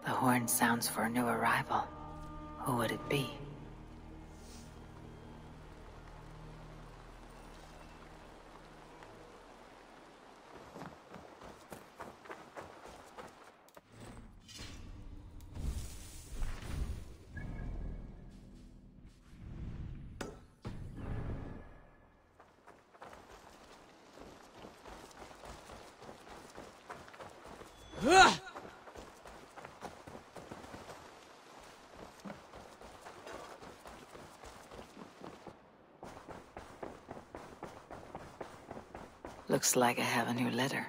The horn sounds for a new arrival. Who would it be? Looks like I have a new letter.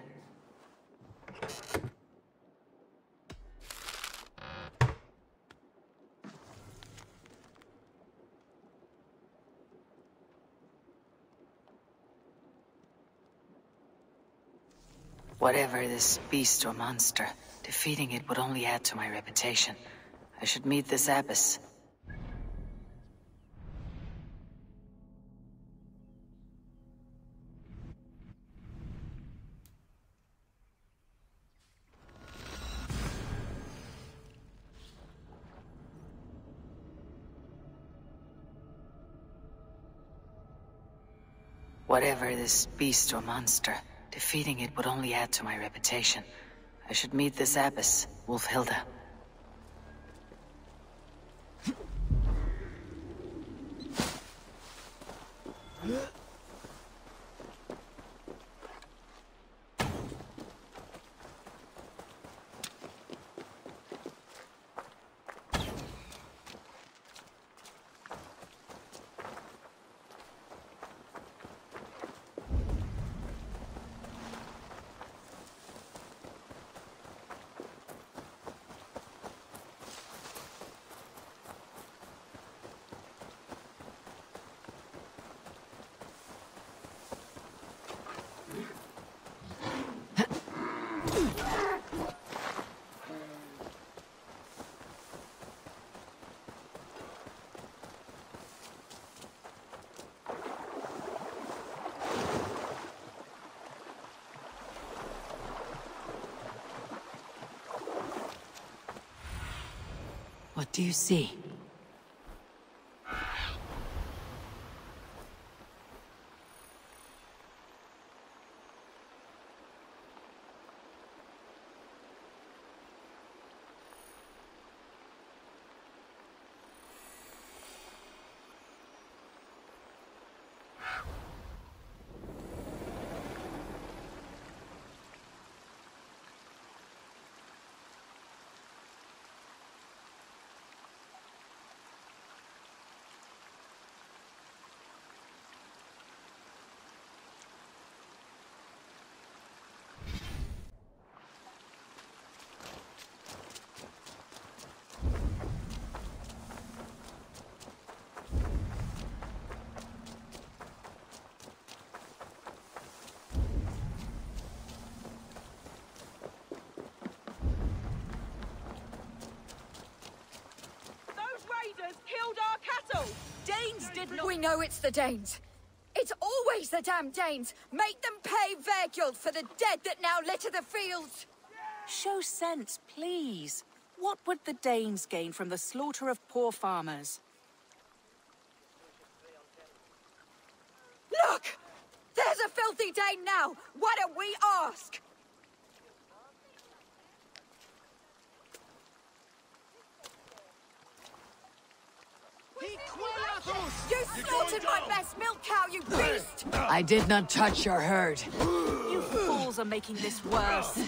Whatever this beast or monster, defeating it would only add to my reputation. I should meet this abbess. Whatever this beast or monster, defeating it would only add to my reputation. I should meet this abbess, Wolfhilda. What do you see? Killed our cattle! Danes did not— We know it's the Danes. It's always the damn Danes. Make them pay their guilt for the dead that now litter the fields. Show sense, please. What would the Danes gain from the slaughter of poor farmers? Look! There's a filthy Dane now! Why don't we ask? You slaughtered my best milk cow, you beast! I did not touch your herd. You fools are making this worse.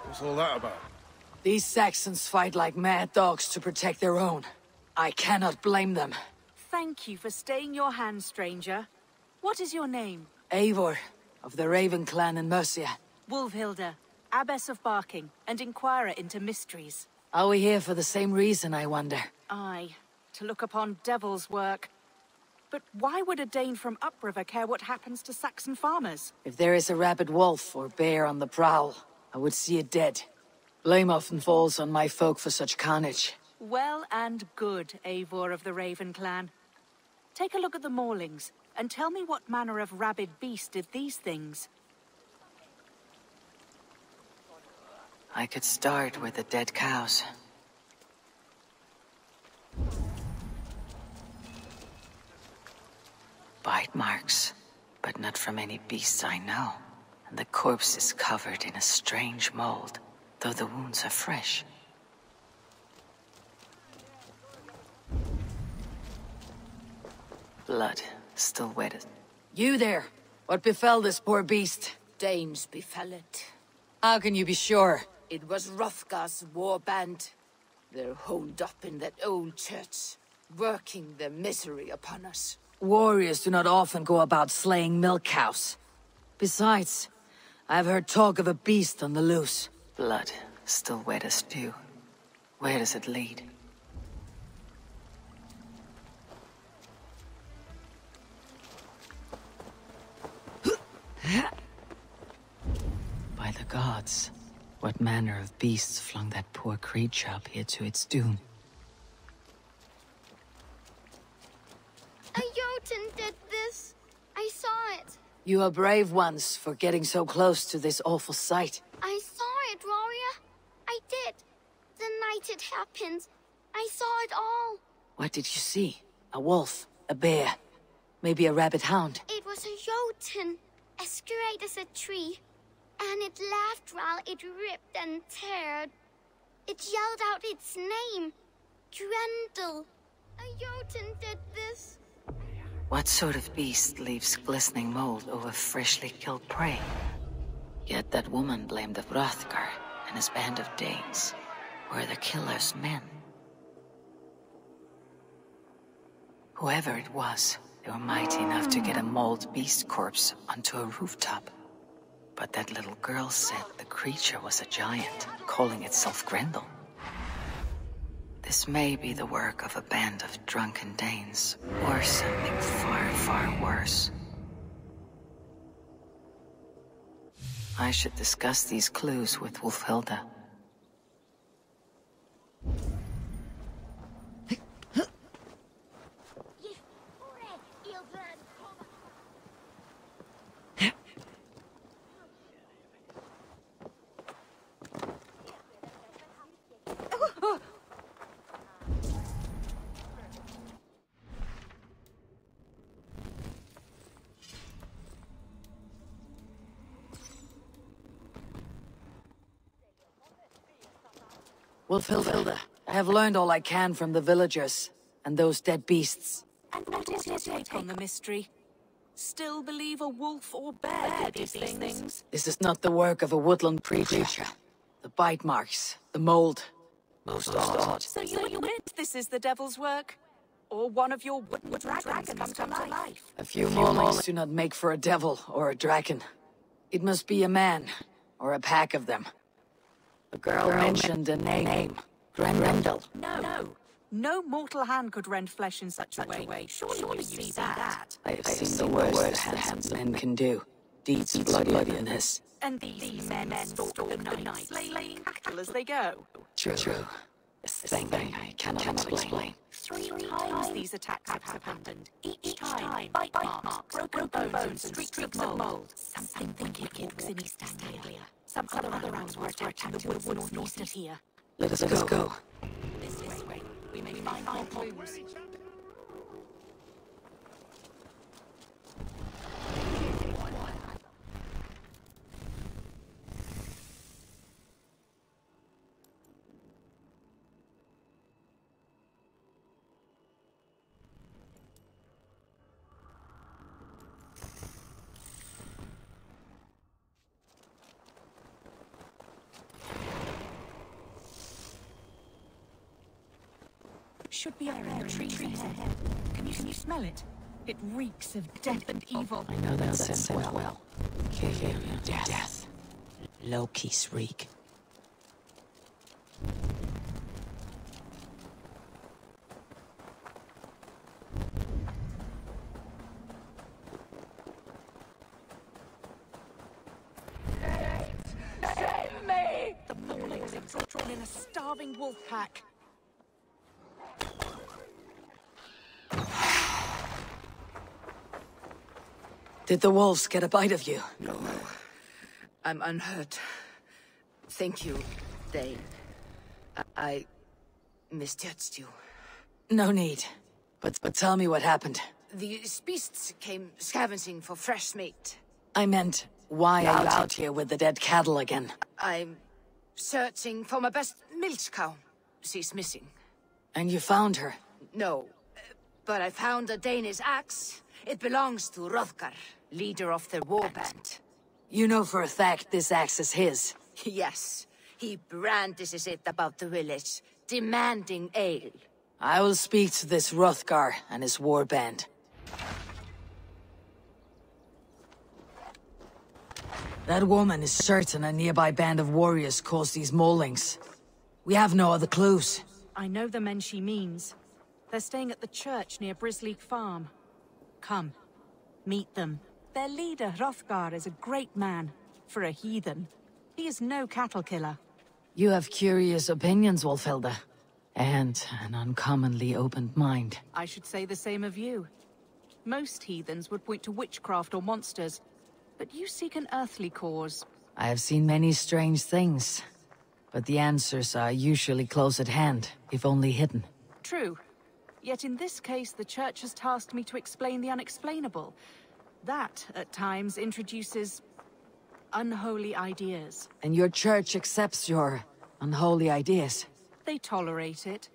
What's all that about? These Saxons fight like mad dogs to protect their own. I cannot blame them. Thank you for staying your hand, stranger. What is your name? Eivor, of the Raven clan in Mercia. Wolfhilda, Abbess of Barking, and Inquirer into mysteries. Are we here for the same reason, I wonder? Aye, to look upon devil's work. But why would a Dane from upriver care what happens to Saxon farmers? If there is a rabid wolf or bear on the prowl, I would see it dead. Blame often falls on my folk for such carnage. Well and good, Eivor of the Raven clan. Take a look at the maulings, and tell me what manner of rabid beast did these things. I could start with the dead cows. Bite marks, but not from any beasts I know. And the corpse is covered in a strange mold, though the wounds are fresh. Blood, still wetted. You there! What befell this poor beast? Danes befell it. How can you be sure? It was Hrothgar's war band. They're honed up in that old church, working their misery upon us. Warriors do not often go about slaying milk cows. Besides, I've heard talk of a beast on the loose. Blood, still wet as dew. Where does it lead? By the gods, what manner of beasts flung that poor creature up here to its doom? A Jotun did this. I saw it. You are brave ones for getting so close to this awful sight. I saw it, warrior. I did. The night it happened. I saw it all. What did you see? A wolf? A bear? Maybe a rabbit hound? It was a Jotun, as straight as a tree. And it laughed while it ripped and teared. It yelled out its name. Grendel. A Jotun did this. What sort of beast leaves glistening mold over freshly killed prey? Yet that woman blamed of Hrothgar and his band of Danes. Were the killer's men? Whoever it was, they were mighty enough to get a mauled beast corpse onto a rooftop. But that little girl said the creature was a giant, calling itself Grendel. This may be the work of a band of drunken Danes, or something far, far worse. I should discuss these clues with Wolfhilda. Wolfhilda, I have learned all I can from the villagers and those dead beasts. And what is your take on the mystery? Still believe a wolf or bear did these things? This is not the work of a woodland creature. The bite marks, the mold. Most odd. So you admit this is the devil's work? Or one of your wooden dragons come to life? A few maulings do not make for a devil or a dragon. It must be a man, or a pack of them. The girl mentioned a name. Grendel. No mortal hand could rend flesh in such a way. Surely you see that. I have seen the worst the hands men can do. Deeds bloodier than this. And these men stalk the night, slaying cattle as they go. True. A thing I cannot explain. 3 times these attacks have happened. Each time, bite marks, broken bones, and streaks of mold. Something wicked walks in East Anglia. Some other rounds were attacked in the woods northeast of here. Let us go. This way, we may find more clues. should be up in the trees ahead. Can you smell it? It reeks of death and evil. I know that scent well. Death. Loki's reek. The Morlings have drawn in a starving wolf pack. Did the wolves get a bite of you? No. I'm unhurt. Thank you, Dane. I misjudged you. No need. But tell me what happened. These beasts came scavenging for fresh meat. I meant, why are you out here with the dead cattle again? I'm searching for my best milch cow. She's missing. And you found her? No, but I found a Danish axe. It belongs to Hrothgar, leader of the warband. You know for a fact this axe is his? Yes, he brandishes it about the village, demanding ale. I will speak to this Hrothgar and his warband. That woman is certain a nearby band of warriors caused these maulings. We have no other clues. I know the men she means. They're staying at the church near Brisleek Farm. Come, meet them. Their leader, Hrothgar, is a great man. For a heathen. He is no cattle killer. You have curious opinions, Wolfhilda. And an uncommonly opened mind. I should say the same of you. Most heathens would point to witchcraft or monsters, but you seek an earthly cause. I have seen many strange things, but the answers are usually close at hand, if only hidden. True. Yet in this case, the Church has tasked me to explain the unexplainable. That, at times, introduces unholy ideas. And your Church accepts your unholy ideas? They tolerate it.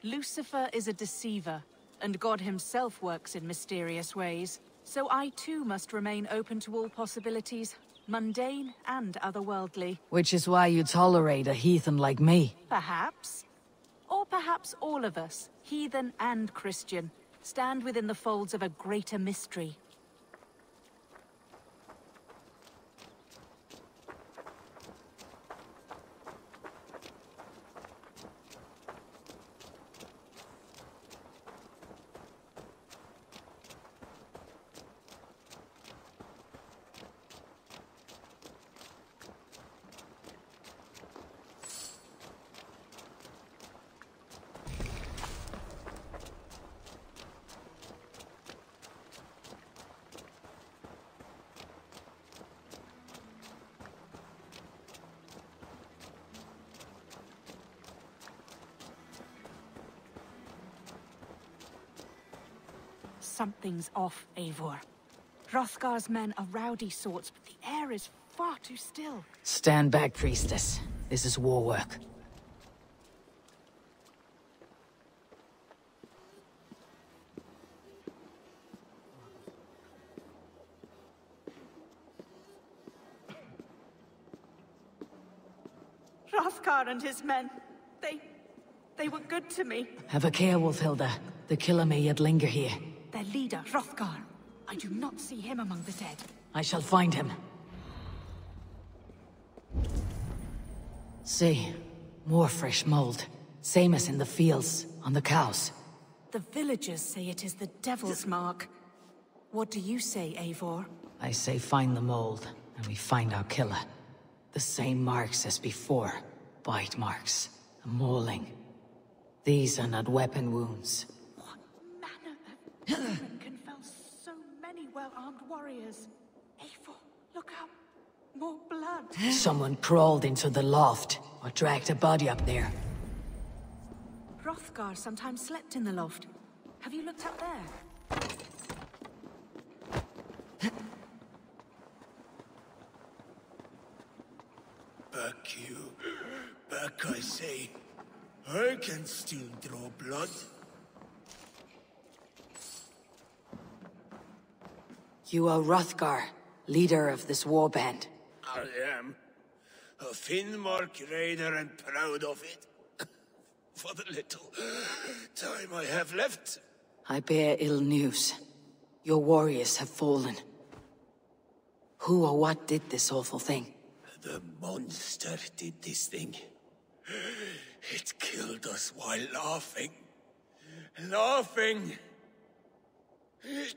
Lucifer is a deceiver, and God himself works in mysterious ways. So I too must remain open to all possibilities, mundane and otherworldly. Which is why you tolerate a heathen like me. Perhaps. Or perhaps all of us, heathen and Christian, stand within the folds of a greater mystery. Something's off, Eivor. Hrothgar's men are rowdy sorts, but the air is far too still. Stand back, priestess. This is war work. Hrothgar and his men, they were good to me. Have a care, Wolfhilda. The killer may yet linger here. Their leader, Hrothgar. I do not see him among the dead. I shall find him. See, more fresh mold. Same as in the fields, on the cows. The villagers say it is the devil's mark. What do you say, Eivor? I say find the mold, and we find our killer. The same marks as before. Bite marks. A mauling. These are not weapon wounds. What manner of demon can fell so many well-armed warriors? Eivor, look up. More blood. Someone crawled into the loft, or dragged a body up there. Hrothgar sometimes slept in the loft. Have you looked up there? Back you. Back, I say. I can still draw blood. You are Hrothgar, leader of this warband. I am. A Finnmark raider and proud of it. for the little time I have left. I bear ill news. Your warriors have fallen. Who or what did this awful thing? The monster did this thing. It killed us while laughing. Laughing! It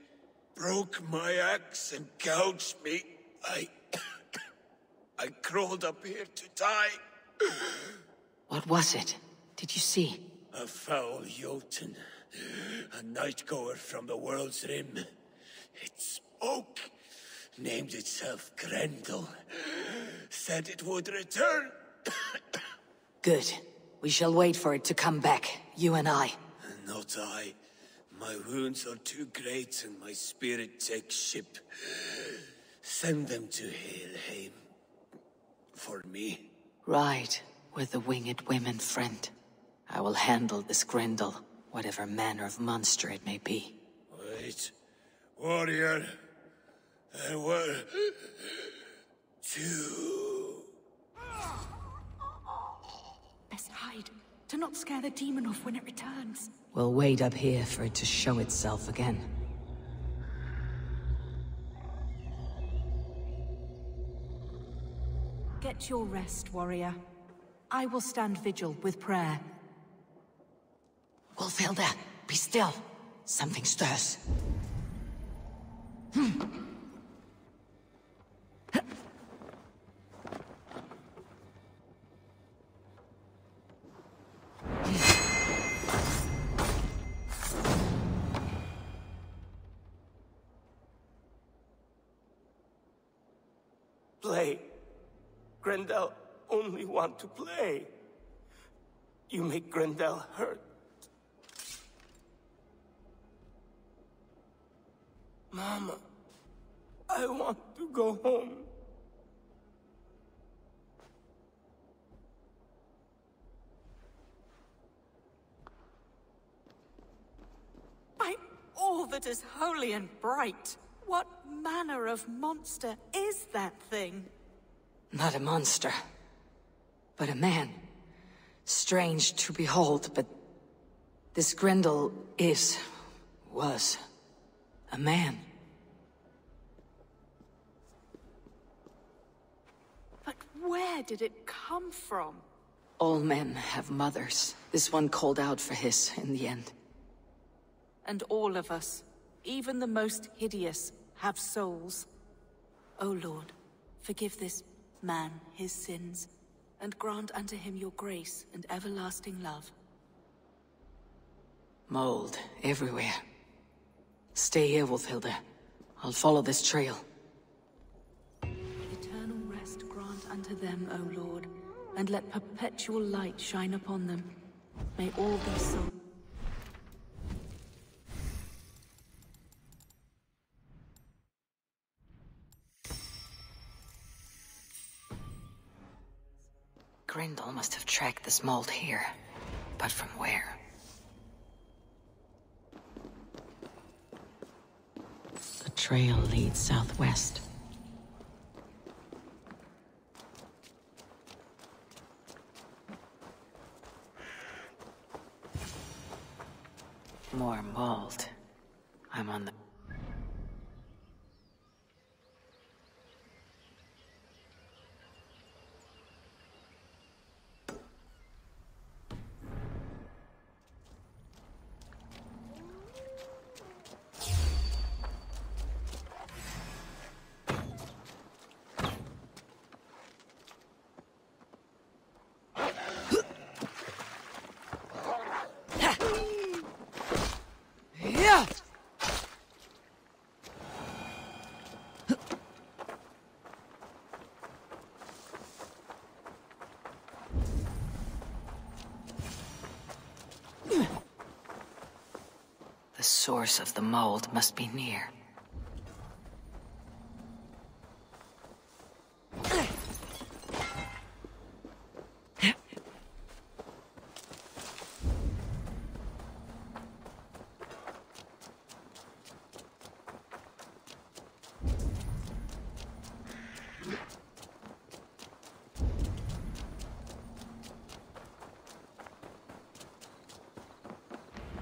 broke my axe and gouged me. I crawled up here to die. What was it? Did you see? A foul Jotun. A night-goer from the world's rim. It spoke. Named itself Grendel. Said it would return. Good. We shall wait for it to come back, you and I. Not I. My wounds are too great and my spirit takes ship. Send them to Helheim. For me. Right, with the winged women, friend. I will handle this Grendel, whatever manner of monster it may be. Wait. Warrior. There were... two... Best hide, to not scare the demon off when it returns. We'll wait up here for it to show itself again. Get your rest, warrior. I will stand vigil with prayer. Wolfhilda, be still. Something stirs. Play. Grendel only want to play. You make Grendel hurt. Mama, I want to go home. By all that is holy and bright, what manner of monster is that thing? Not a monster, but a man. Strange to behold, but this Grendel was a man. But where did it come from? All men have mothers. This one called out for his in the end. And all of us, even the most hideous, have souls. O Lord, forgive this man his sins, and grant unto him your grace and everlasting love. Mold everywhere. Stay here, Wolfhilda. I'll follow this trail. Eternal rest grant unto them, O Lord, and let perpetual light shine upon them. May all these souls... Grendel must have tracked this mold here. But from where? The trail leads southwest. More mold. I'm on the... The source of the mold must be near.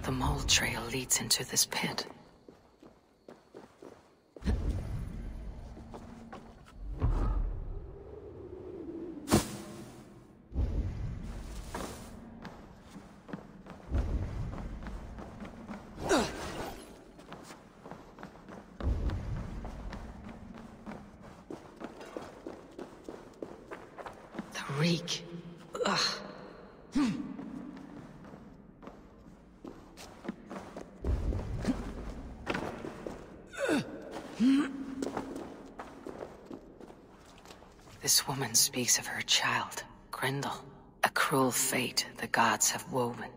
the mole trail leads into this pit. The reek. Ugh. This woman speaks of her child, Grendel. A cruel fate the gods have woven.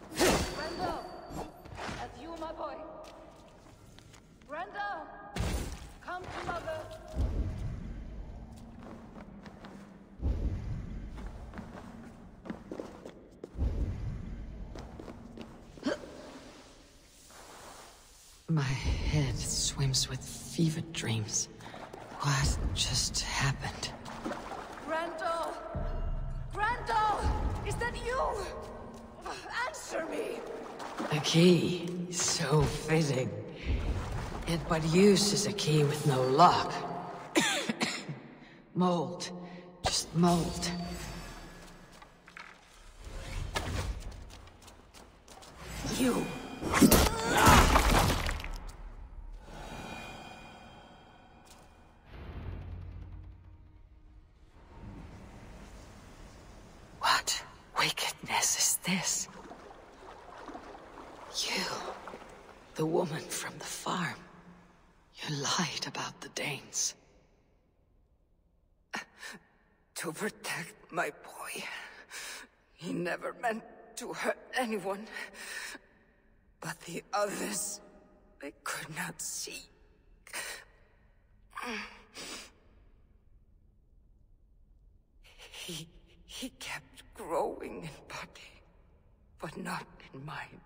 Grendel! That's you, my boy. Grendel! Come to mother. My head swims with fevered dreams. What just happened? Grendel! Grendel! Is that you? Answer me! A key. So fitting. Yet but use as a key with no lock. Mold. Just mold. You. What wickedness is this? You, the woman from the farm. You lied about the Danes. To protect my boy. He never meant to hurt anyone. But the others, they could not see. He kept growing in body, but not in mind.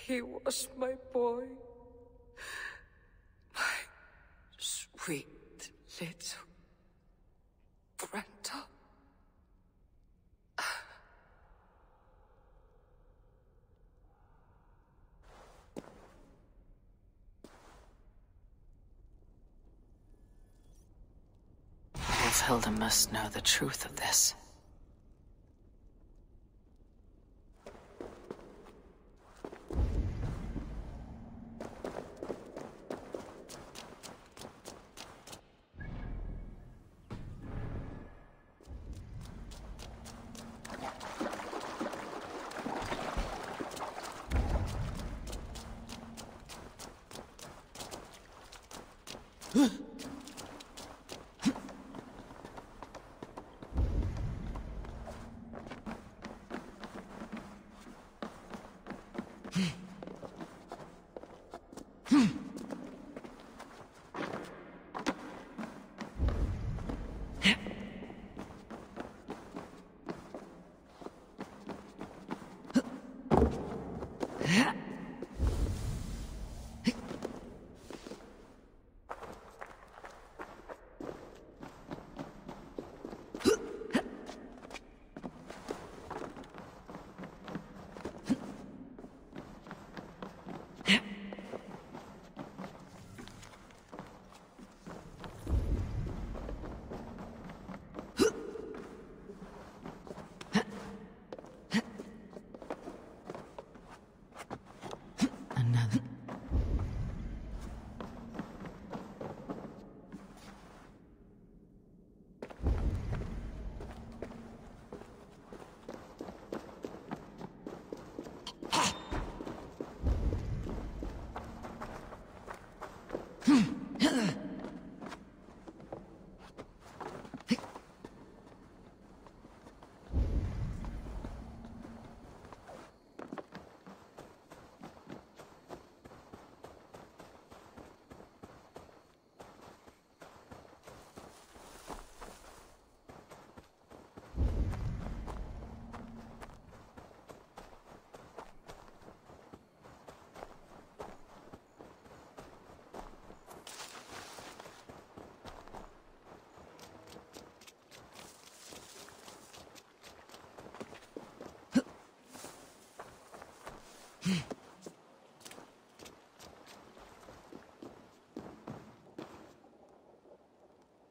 He was my boy. My sweet little Grendel. Hilda must know the truth of this.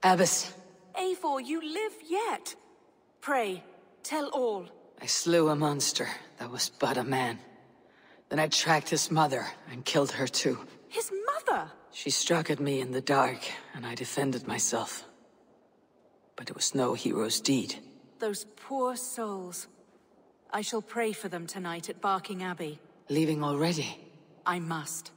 Abbess. Eivor, you live yet. Pray, tell all. I slew a monster that was but a man. Then I tracked his mother and killed her too. His mother? She struck at me in the dark, and I defended myself. But it was no hero's deed. Those poor souls. I shall pray for them tonight at Barking Abbey. Leaving already? I must.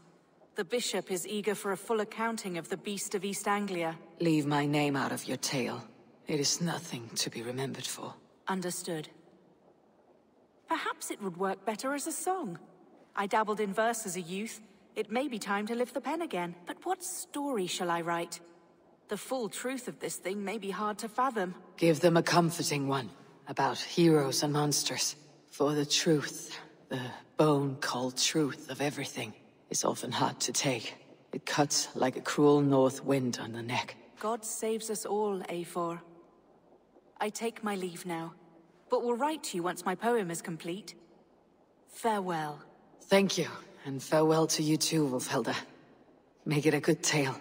The bishop is eager for a full accounting of the Beast of East Anglia. Leave my name out of your tale. It is nothing to be remembered for. Understood. Perhaps it would work better as a song. I dabbled in verse as a youth. It may be time to lift the pen again. But what story shall I write? The full truth of this thing may be hard to fathom. Give them a comforting one, about heroes and monsters. For the truth, the bone-cold truth of everything, is often hard to take. It cuts like a cruel north wind on the neck. God saves us all, Eivor. I take my leave now, but will write to you once my poem is complete. Farewell. Thank you, and farewell to you too, Wolfhelda. Make it a good tale.